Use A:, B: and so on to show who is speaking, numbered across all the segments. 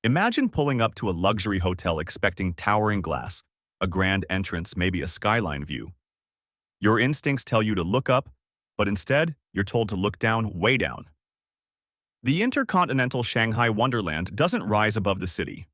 A: Imagine pulling up to a luxury hotel expecting towering glass, a grand entrance, maybe a skyline view. Your instincts tell you to look up, but instead, you're told to look down, way down. The InterContinental Shanghai Wonderland doesn't rise above the city.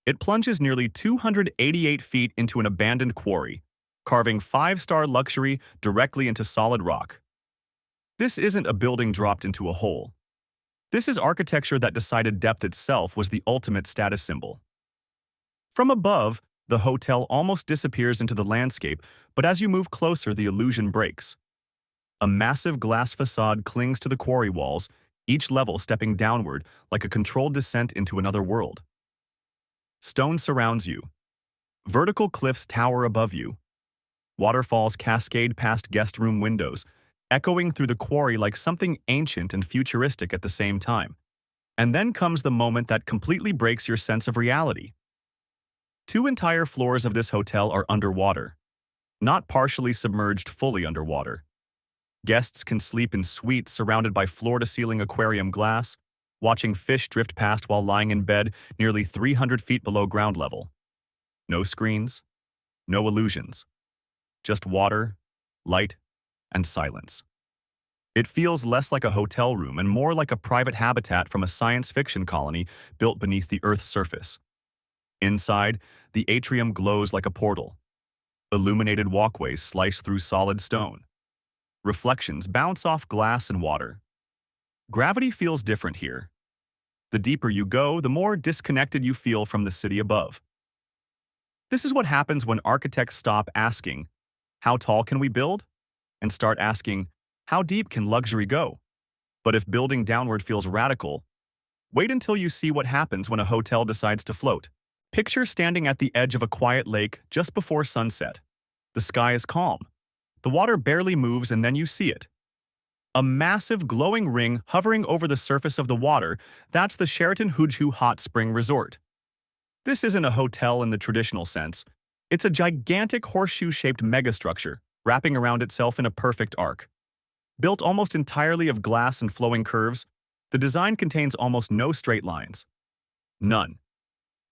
A: It plunges nearly 288 feet into an abandoned quarry, carving five-star luxury directly into solid rock. This isn't a building dropped into a hole. This is architecture that decided depth itself was the ultimate status symbol. From above, the hotel almost disappears into the landscape, but as you move closer, the illusion breaks. A massive glass facade clings to the quarry walls, each level stepping downward like a controlled descent into another world. Stone surrounds you. Vertical cliffs tower above you. Waterfalls cascade past guest room windows, echoing through the quarry like something ancient and futuristic at the same time. And then comes the moment that completely breaks your sense of reality. Two entire floors of this hotel are underwater, not partially submerged, fully underwater. Guests can sleep in suites surrounded by floor-to-ceiling aquarium glass, watching fish drift past while lying in bed nearly 300 feet below ground level. No screens, no illusions, just water, light, and silence. It feels less like a hotel room and more like a private habitat from a science fiction colony built beneath the Earth's surface. Inside, the atrium glows like a portal. Illuminated walkways slice through solid stone. Reflections bounce off glass and water. Gravity feels different here. The deeper you go, the more disconnected you feel from the city above. This is what happens when architects stop asking, "How tall can we build?" and start asking, "How deep can luxury go?" But if building downward feels radical, wait until you see what happens when a hotel decides to float. Picture standing at the edge of a quiet lake just before sunset. The sky is calm. The water barely moves, and then you see it. A massive glowing ring hovering over the surface of the water. That's the Sheraton Huzhou Hot Spring Resort. This isn't a hotel in the traditional sense. It's a gigantic horseshoe-shaped megastructure wrapping around itself in a perfect arc. Built almost entirely of glass and flowing curves, the design contains almost no straight lines. None.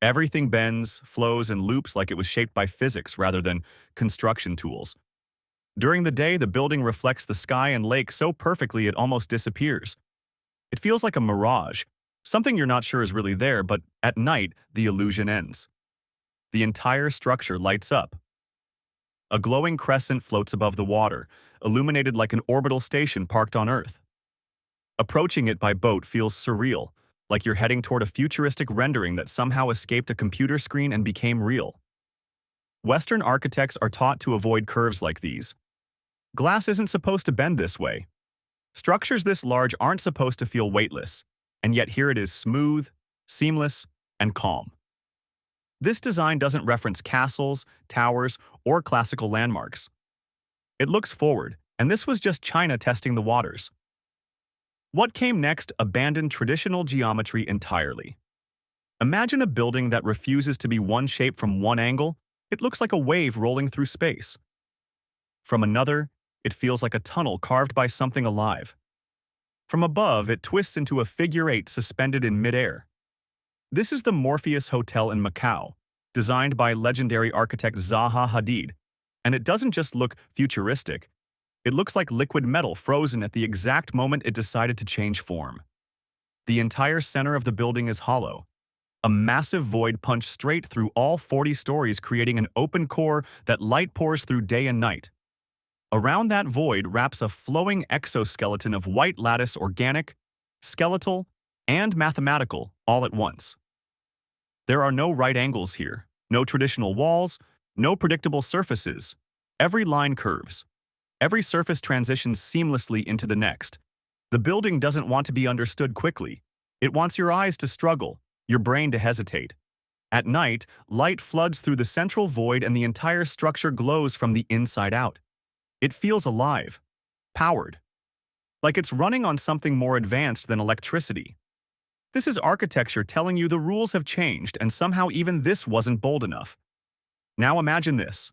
A: Everything bends, flows, and loops like it was shaped by physics rather than construction tools. During the day, the building reflects the sky and lake so perfectly it almost disappears. It feels like a mirage, something you're not sure is really there, but at night, the illusion ends. The entire structure lights up. A glowing crescent floats above the water, illuminated like an orbital station parked on Earth. Approaching it by boat feels surreal, like you're heading toward a futuristic rendering that somehow escaped a computer screen and became real. Western architects are taught to avoid curves like these. Glass isn't supposed to bend this way. Structures this large aren't supposed to feel weightless, and yet here it is, smooth, seamless, and calm. This design doesn't reference castles, towers, or classical landmarks. It looks forward, and this was just China testing the waters. What came next abandoned traditional geometry entirely. Imagine a building that refuses to be one shape from one angle. It looks like a wave rolling through space. From another, it feels like a tunnel carved by something alive. From above, it twists into a figure eight suspended in midair. This is the Morpheus Hotel in Macau, designed by legendary architect Zaha Hadid, and it doesn't just look futuristic. It looks like liquid metal frozen at the exact moment it decided to change form. The entire center of the building is hollow. A massive void punched straight through all 40 stories, creating an open core that light pours through day and night. Around that void wraps a flowing exoskeleton of white lattice, organic, skeletal, and mathematical, all at once. There are no right angles here, no traditional walls, no predictable surfaces. Every line curves. Every surface transitions seamlessly into the next. The building doesn't want to be understood quickly. It wants your eyes to struggle, your brain to hesitate. At night, light floods through the central void and the entire structure glows from the inside out. It feels alive, powered, like it's running on something more advanced than electricity. This is architecture telling you the rules have changed, and somehow even this wasn't bold enough. Now imagine this.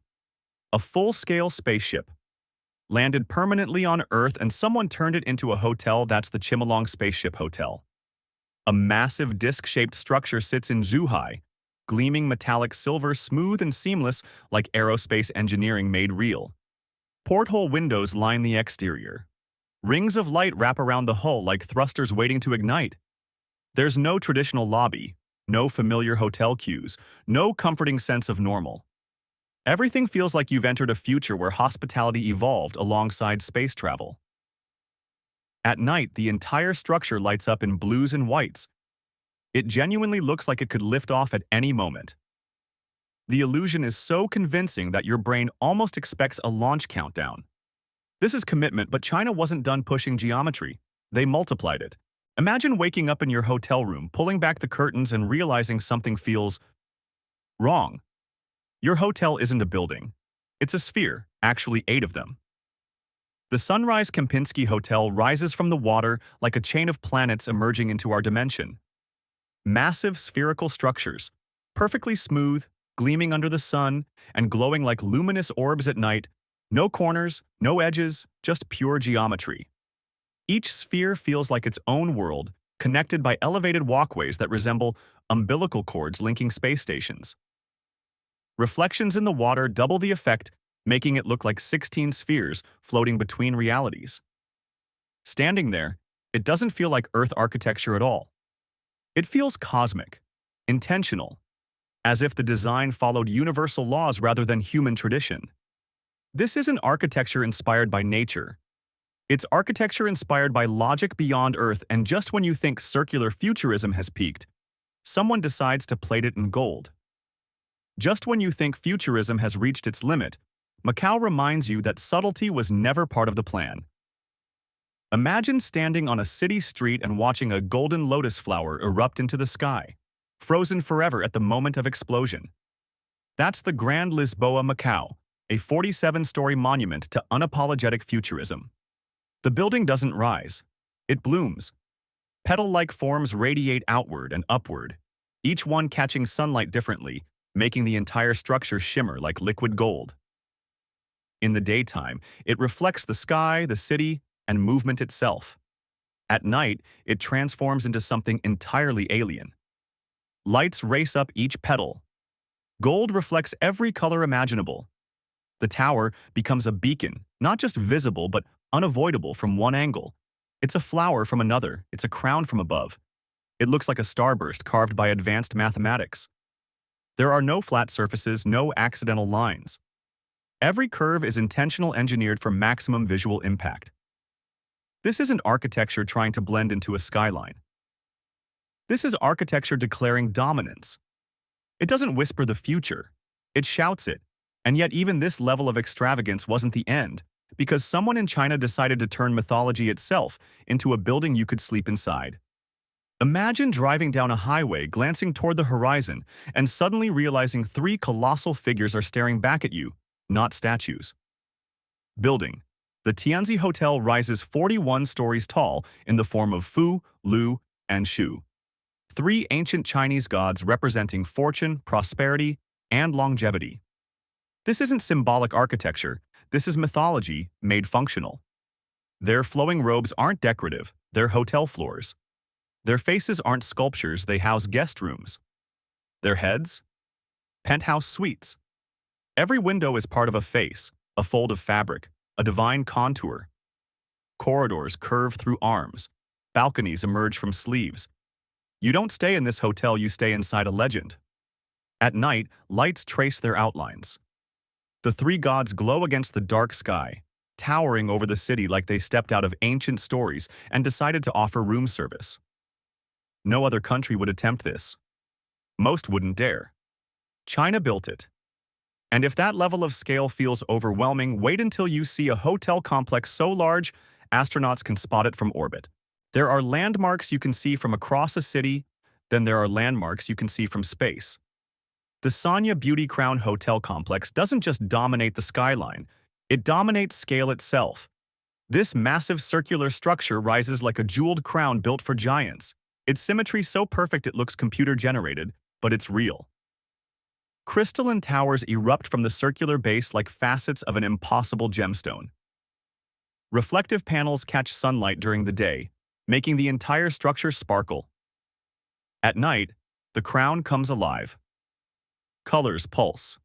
A: A full-scale spaceship landed permanently on Earth, and someone turned it into a hotel. That's the Chimelong Spaceship Hotel. A massive disc-shaped structure sits in Zhuhai, gleaming metallic silver smooth and seamless like aerospace engineering made real. Porthole windows line the exterior. Rings of light wrap around the hull like thrusters waiting to ignite. There's no traditional lobby, no familiar hotel queues, no comforting sense of normal. Everything feels like you've entered a future where hospitality evolved alongside space travel. At night, the entire structure lights up in blues and whites. It genuinely looks like it could lift off at any moment. The illusion is so convincing that your brain almost expects a launch countdown. This is commitment, but China wasn't done pushing geometry. They multiplied it. Imagine waking up in your hotel room, pulling back the curtains and realizing something feels wrong. Your hotel isn't a building. It's a sphere, actually 8 of them. The sunrise Kempinski Hotel rises from the water like a chain of planets emerging into our dimension. Massive spherical structures, perfectly smooth, gleaming under the sun, and glowing like luminous orbs at night. No corners, no edges, just pure geometry. Each sphere feels like its own world, connected by elevated walkways that resemble umbilical cords linking space stations. Reflections in the water double the effect, making it look like 16 spheres floating between realities. Standing there, it doesn't feel like Earth architecture at all. It feels cosmic, intentional, as if the design followed universal laws rather than human tradition. This isn't architecture inspired by nature. It's architecture inspired by logic beyond Earth, and just when you think circular futurism has peaked, someone decides to plate it in gold. Just when you think futurism has reached its limit, Macau reminds you that subtlety was never part of the plan. Imagine standing on a city street and watching a golden lotus flower erupt into the sky, frozen forever at the moment of explosion. That's the Grand Lisboa Macau, a 47-story monument to unapologetic futurism. The building doesn't rise. It blooms. Petal-like forms radiate outward and upward, each one catching sunlight differently, making the entire structure shimmer like liquid gold. In the daytime, it reflects the sky, the city, and movement itself. At night, it transforms into something entirely alien. Lights race up each petal. Gold reflects every color imaginable. The tower becomes a beacon, not just visible but unavoidable from one angle. It's a flower from another, it's a crown from above. It looks like a starburst carved by advanced mathematics. There are no flat surfaces, no accidental lines. Every curve is intentional engineered for maximum visual impact. This isn't architecture trying to blend into a skyline. This is architecture declaring dominance. It doesn't whisper the future, it shouts it. And yet even this level of extravagance wasn't the end, because someone in China decided to turn mythology itself into a building you could sleep inside. Imagine driving down a highway, glancing toward the horizon, and suddenly realizing 3 colossal figures are staring back at you, not statues. Building. The Tianzi Hotel rises 41 stories tall in the form of Fu, Lu, and Shu. 3 ancient Chinese gods representing fortune, prosperity, and longevity. This isn't symbolic architecture, this is mythology made functional. Their flowing robes aren't decorative, they're hotel floors. Their faces aren't sculptures, they house guest rooms. Their heads? Penthouse suites. Every window is part of a face, a fold of fabric, a divine contour. Corridors curve through arms. Balconies emerge from sleeves. You don't stay in this hotel, you stay inside a legend. At night, lights trace their outlines. The 3 gods glow against the dark sky, towering over the city like they stepped out of ancient stories and decided to offer room service. No other country would attempt this. Most wouldn't dare. China built it. And if that level of scale feels overwhelming, wait until you see a hotel complex so large, astronauts can spot it from orbit. There are landmarks you can see from across a city, then there are landmarks you can see from space. The Sanya Beauty Crown Hotel Complex doesn't just dominate the skyline, it dominates scale itself. This massive circular structure rises like a jeweled crown built for giants. Its symmetry so perfect it looks computer-generated, but it's real. Crystalline towers erupt from the circular base like facets of an impossible gemstone. Reflective panels catch sunlight during the day, making the entire structure sparkle. At night, the crown comes alive. Colors pulse.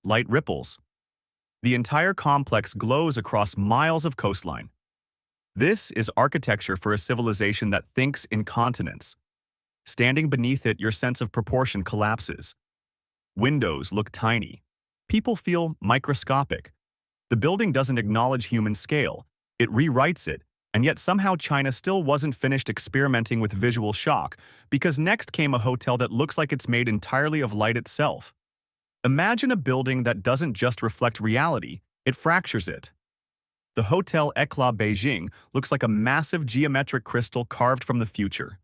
A: Light ripples. The entire complex glows across miles of coastline. This is architecture for a civilization that thinks in continents. Standing beneath it, your sense of proportion collapses. Windows look tiny. People feel microscopic. The building doesn't acknowledge human scale. It rewrites it, and yet somehow China still wasn't finished experimenting with visual shock, because next came a hotel that looks like it's made entirely of light itself. Imagine a building that doesn't just reflect reality, it fractures it. The Hotel Eclat Beijing looks like a massive geometric crystal carved from the future.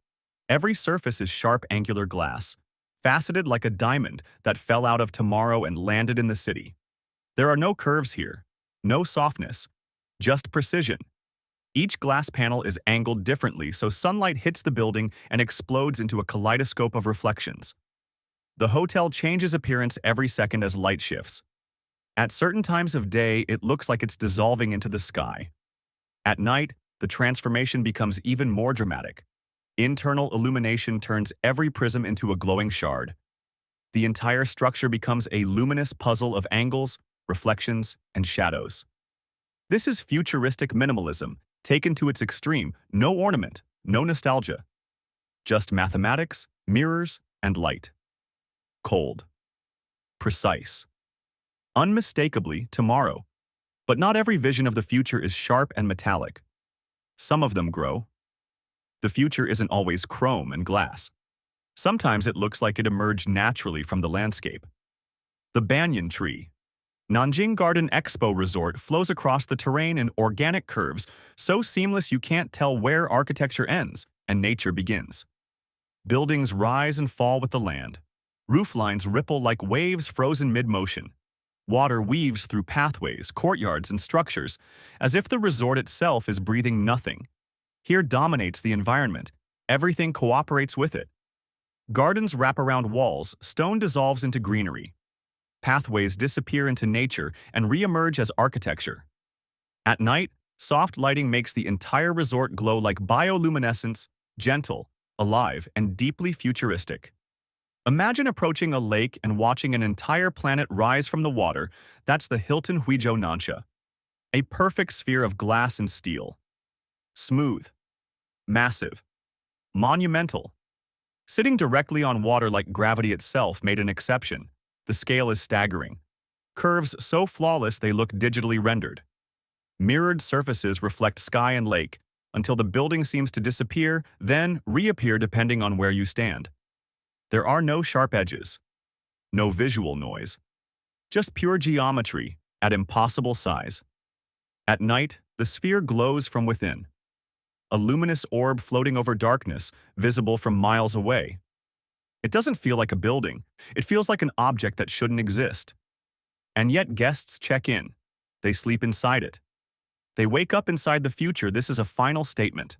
A: Every surface is sharp angular glass, faceted like a diamond that fell out of tomorrow and landed in the city. There are no curves here, no softness, just precision. Each glass panel is angled differently so sunlight hits the building and explodes into a kaleidoscope of reflections. The hotel changes appearance every second as light shifts. At certain times of day, it looks like it's dissolving into the sky. At night, the transformation becomes even more dramatic. Internal illumination turns every prism into a glowing shard. The entire structure becomes a luminous puzzle of angles, reflections, and shadows. This is futuristic minimalism, taken to its extreme, no ornament, no nostalgia. Just mathematics, mirrors, and light. Cold. Precise. Unmistakably tomorrow. But not every vision of the future is sharp and metallic. Some of them grow. The future isn't always chrome and glass. Sometimes it looks like it emerged naturally from the landscape. The banyan tree. Nanjing Garden Expo Resort flows across the terrain in organic curves, so seamless you can't tell where architecture ends and nature begins. Buildings rise and fall with the land. Roof lines ripple like waves frozen mid-motion. Water weaves through pathways, courtyards, and structures, as if the resort itself is breathing nothing. Here dominates the environment. Everything cooperates with it. Gardens wrap around walls, stone dissolves into greenery. Pathways disappear into nature and re-emerge as architecture. At night, soft lighting makes the entire resort glow like bioluminescence, gentle, alive, and deeply futuristic. Imagine approaching a lake and watching an entire planet rise from the water. That's the Hilton Huzhou Nansha. A perfect sphere of glass and steel. Smooth. Massive. Monumental. Sitting directly on water like gravity itself made an exception. The scale is staggering. Curves so flawless they look digitally rendered. Mirrored surfaces reflect sky and lake, until the building seems to disappear, then reappear depending on where you stand. There are no sharp edges. No visual noise. Just pure geometry at impossible size. At night, the sphere glows from within. A luminous orb floating over darkness, visible from miles away. It doesn't feel like a building. It feels like an object that shouldn't exist. And yet guests check in. They sleep inside it. They wake up inside the future. This is a final statement.